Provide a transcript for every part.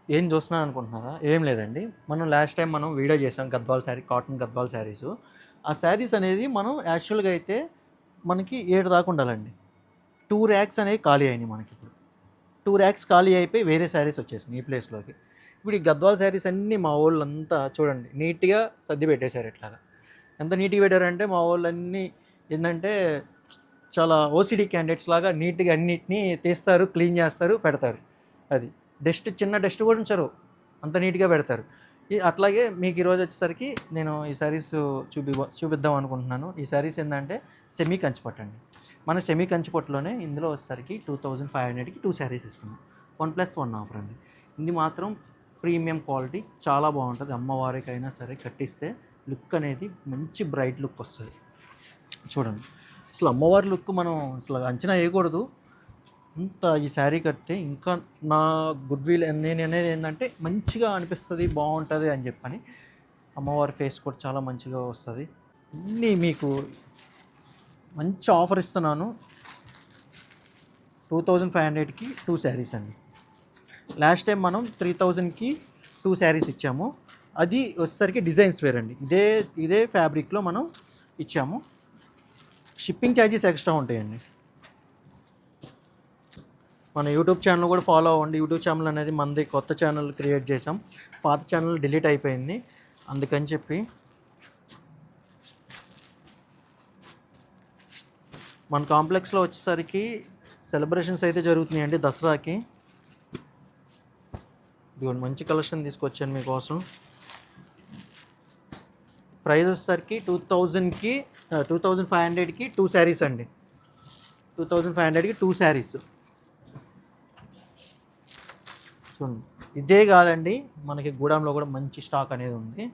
ఏం చూస్తున్నాను అనుకుంటున్నారా? ఏం లేదండి. మనం లాస్ట్ టైం వీడియో చేసాం గద్వాల్ శారీ, కాటన్ గద్వాల్ శారీసు. ఆ శారీస్ అనేది మనం యాక్చువల్‌గా అయితే మనకి 7 దాకా ఉండాలండి. 2 ర్యాక్స్ అనేవి ఖాళీ అయినాయి మనకిప్పుడు. 2 ర్యాక్స్ ఖాళీ అయిపోయి వేరే శారీస్ వచ్చేసినాయి ఈ ప్లేస్‌లోకి. ఇప్పుడు ఈ గద్వాల్ శారీస్ అన్నీ మా వోళ్ళంతా చూడండి నీట్‌గా సర్ది పెట్టేశారు ఇట్లాగా. ఎంత నీట్‌గా పెట్టారంటే మా వోళ్ళన్నీ ఏందంటే చాలా ఓసీడీ క్యాండిడేట్స్ లాగా నీట్‌గా అన్నిటిని తీస్తారు, క్లీన్ చేస్తారు, పెడతారు. అది. చిన్న డస్ట్ కూడా ఉంచరు. అంత నీట్‌గా పెడతారు. అట్లాగే మీకు ఈరోజు వచ్చేసరికి నేను ఈ శారీస్ చూపిద్దాం అనుకుంటున్నాను. ఈ శారీస్ ఏందంటే సెమీ కంచిపట్టు అండి. మన సెమీ కంచిపట్టులోనే ఇందులో వచ్చేసరికి 2500కి 2 శారీస్ ఇస్తున్నాం. 1+1 ఆఫర్ అండి. ఇది మాత్రం ప్రీమియం క్వాలిటీ చాలా బాగుంటుంది. అమ్మవారికైనా సరే కట్టిస్తే లుక్ అనేది మంచి బ్రైట్ లుక్ వస్తుంది. చూడండి. అసలు అమ్మవారి లుక్ మనం అసలు అంచనా వేయకూడదు. అంత ఈ శారీ కడితే ఇంకా నా గుడ్ విల్ నేను అనేది ఏంటంటే మంచిగా అనిపిస్తుంది, బాగుంటుంది అని చెప్పని. అమ్మవారి ఫేస్ కూడా చాలా మంచిగా వస్తుంది. అన్నీ మీకు మంచి ఆఫర్ ఇస్తున్నాను. 2500కి 2 శారీస్ అండి. లాస్ట్ టైం మనం 3000కి 2 శారీస్ ఇచ్చాము. అది వచ్చేసరికి డిజైన్స్ వేర్ అండి. ఇదే ఫ్యాబ్రిక్లో మనం ఇచ్చాము. షిప్పింగ్ ఛార్జెస్ ఎక్స్ట్రా ఉంటాయండి. మన యూట్యూబ్ ఛానల్ కూడా ఫాలో అవ్వండి. యూట్యూబ్ ఛానల్ అనేది మనది కొత్త ఛానల్ క్రియేట్ చేసాం. పాత ఛానల్ డిలీట్ అయిపోయింది. అందుకని చెప్పి మన కాంప్లెక్స్లో వచ్చేసరికి సెలబ్రేషన్స్ అయితే జరుగుతున్నాయండి దసరాకి. ఇదిగోండి మంచి కలెక్షన్ తీసుకొచ్చాను మీకోసం. ప్రైస్ వచ్చేసరికి 2500కి 2 శారీస్ అండి. 2500కి 2 శారీస్. చూడండి. ఇదే కాదండి, మనకి గూడెంలో కూడా మంచి స్టాక్ అనేది ఉంది.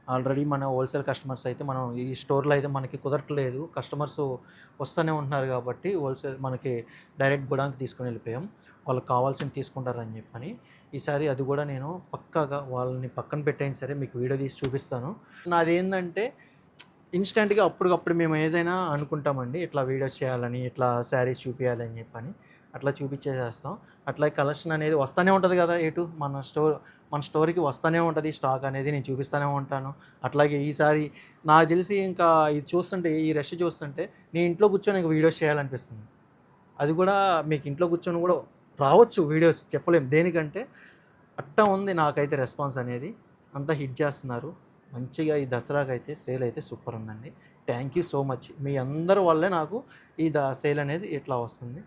ఆల్రెడీ మన హోల్సేల్ కస్టమర్స్ అయితే మనం ఈ స్టోర్లో అయితే మనకి కుదరట్లేదు. కస్టమర్స్ వస్తూనే ఉంటున్నారు కాబట్టి హోల్సేల్ మనకి డైరెక్ట్ గూడెంకి తీసుకొని వెళ్ళిపోయాం. వాళ్ళకి కావాల్సింది తీసుకుంటారని చెప్పని. ఈసారి అది కూడా నేను పక్కాగా వాళ్ళని పక్కన పెట్టైనా సరే మీకు వీడియో తీసి చూపిస్తాను. నాదేంటంటే ఇన్స్టెంట్గా అప్పటికప్పుడు మేము ఏదైనా అనుకుంటామండి, ఇట్లా వీడియోస్ చేయాలని, ఇట్లా శారీస్ చూపించాలని చెప్పని అట్లా చూపించేసేస్తాం. అట్లా కలెక్షన్ అనేది వస్తూనే ఉంటుంది కదా, మన స్టోర్కి వస్తూనే ఉంటుంది స్టాక్ అనేది, నేను చూపిస్తూనే ఉంటాను. అట్లాగే ఈసారి నాకు తెలిసి ఇంకా ఇది చూస్తుంటే, ఈ రష్ చూస్తుంటే నేను ఇంట్లో కూర్చొని ఇంక వీడియోస్ చేయాలనిపిస్తుంది. అది కూడా మీకు ఇంట్లో కూర్చొని కూడా రావచ్చు వీడియోస్, చెప్పలేం. దేనికంటే అట్టా ఉంది నాకైతే రెస్పాన్స్ అనేది. అంతా హిట్ చేస్తున్నారు మంచిగా. ఈ దసరాకి అయితే సేల్ అయితే సూపర్ ఉందండి. Thank you so much. మీ అందరి వల్లే నాకు ఈ సేల్ అనేది ఇట్లా వస్తుంది.